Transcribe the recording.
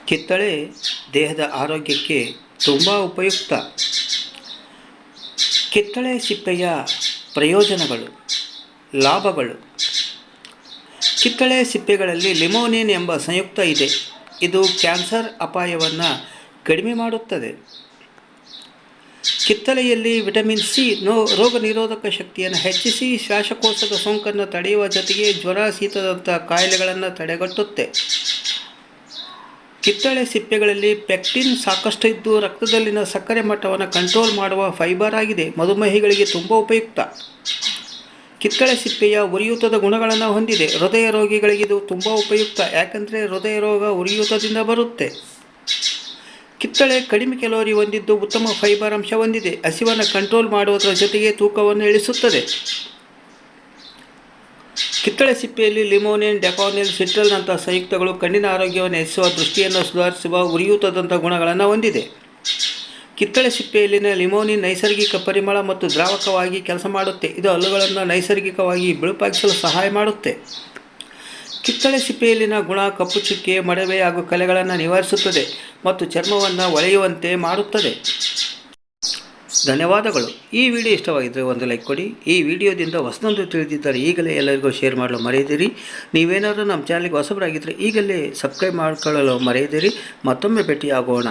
ಕಿತ್ತಳೆ ದೇಹದ ಆರೋಗ್ಯಕ್ಕೆ ತುಂಬ ಉಪಯುಕ್ತ. ಕಿತ್ತಳೆ ಸಿಪ್ಪೆಯ ಪ್ರಯೋಜನಗಳು, ಲಾಭಗಳು. ಕಿತ್ತಳೆ ಸಿಪ್ಪೆಗಳಲ್ಲಿ ಲಿಮೋನಿನ್ ಎಂಬ ಸಂಯುಕ್ತ ಇದೆ. ಇದು ಕ್ಯಾನ್ಸರ್ ಅಪಾಯವನ್ನು ಕಡಿಮೆ ಮಾಡುತ್ತದೆ. ಕಿತ್ತಳೆಯಲ್ಲಿ ವಿಟಮಿನ್ ಸಿ ರೋಗ ನಿರೋಧಕ ಶಕ್ತಿಯನ್ನು ಹೆಚ್ಚಿಸಿ ಶ್ವಾಸಕೋಶದ ಸೋಂಕನ್ನು ತಡೆಯುವ ಜೊತೆಗೆ ಜ್ವರ, ಶೀತದಂಥ ಕಾಯಿಲೆಗಳನ್ನು ತಡೆಗಟ್ಟುತ್ತೆ. ಕಿತ್ತಳೆ ಸಿಪ್ಪೆಗಳಲ್ಲಿ ಪೆಕ್ಟಿನ್ ಸಾಕಷ್ಟು ಇದ್ದು ರಕ್ತದಲ್ಲಿನ ಸಕ್ಕರೆ ಮಟ್ಟವನ್ನು ಕಂಟ್ರೋಲ್ ಮಾಡುವ ಫೈಬರ್ ಆಗಿದೆ. ಮಧುಮೇಹಿಗಳಿಗೆ ತುಂಬ ಉಪಯುಕ್ತ. ಕಿತ್ತಳೆ ಸಿಪ್ಪೆಯ ಉರಿಯೂತದ ಗುಣಗಳನ್ನು ಹೊಂದಿದೆ. ಹೃದಯ ರೋಗಿಗಳಿಗೆ ಇದು ತುಂಬ ಉಪಯುಕ್ತ, ಯಾಕಂದರೆ ಹೃದಯ ರೋಗ ಉರಿಯೂತದಿಂದ ಬರುತ್ತೆ. ಕಿತ್ತಳೆ ಕಡಿಮೆ ಕ್ಯಾಲೋರಿ ಹೊಂದಿದ್ದು ಉತ್ತಮ ಫೈಬರ್ ಅಂಶ ಹೊಂದಿದೆ. ಹಸಿವನ್ನು ಕಂಟ್ರೋಲ್ ಮಾಡುವುದರ ಜೊತೆಗೆ ತೂಕವನ್ನು ಇಳಿಸುತ್ತದೆ. ಕಿತ್ತಳೆ ಸಿಪ್ಪೆಯಲ್ಲಿ ಲಿಮೋನಿನ್, ಡೆಕಾನಿಲ್, ಸಿಟ್ರಲ್ನಂಥ ಸಂಯುಕ್ತಗಳು ಕಣ್ಣಿನ ಆರೋಗ್ಯವನ್ನು ಹೆಚ್ಚಿಸುವ, ದೃಷ್ಟಿಯನ್ನು ಸುಧಾರಿಸುವ, ಉರಿಯೂತದಂಥ ಗುಣಗಳನ್ನು ಹೊಂದಿದೆ. ಕಿತ್ತಳೆ ಸಿಪ್ಪೆಯಲ್ಲಿನ ಲಿಮೋನಿನ್ ನೈಸರ್ಗಿಕ ಪರಿಮಳ ಮತ್ತು ದ್ರಾವಕವಾಗಿ ಕೆಲಸ ಮಾಡುತ್ತೆ. ಇದು ಹಲ್ಲುಗಳನ್ನು ನೈಸರ್ಗಿಕವಾಗಿ ಬಿಳುಪಾಗಿಸಲು ಸಹಾಯ ಮಾಡುತ್ತೆ. ಕಿತ್ತಳೆ ಸಿಪ್ಪೆಯಲ್ಲಿನ ಗುಣ ಕಪ್ಪು ಚುಕ್ಕೆ, ಮಡವೆ ಹಾಗೂ ಕಲೆಗಳನ್ನು ನಿವಾರಿಸುತ್ತದೆ ಮತ್ತು ಚರ್ಮವನ್ನು ಹೊಳೆಯುವಂತೆ ಮಾಡುತ್ತದೆ. ಧನ್ಯವಾದಗಳು. ಈ ವಿಡಿಯೋ ಇಷ್ಟವಾಗಿದ್ದರೆ ಒಂದು ಲೈಕ್ ಕೊಡಿ. ಈ ವಿಡಿಯೋದಿಂದ ಹೊಸದೊಂದು ತಿಳಿದಿದ್ದರೆ ಈಗಲೇ ಎಲ್ಲರಿಗೂ ಶೇರ್ ಮಾಡಲು ಮರೆಯದಿರಿ. ನೀವೇನಾದರೂ ನಮ್ಮ ಚಾನಲ್ಗೆ ಹೊಸಬರಾಗಿದ್ದರೆ ಈಗಲೇ ಸಬ್ಸ್ಕ್ರೈಬ್ ಮಾಡಿಕೊಳ್ಳಲು ಮರೆಯದಿರಿ. ಮತ್ತೊಮ್ಮೆ ಭೇಟಿಯಾಗೋಣ.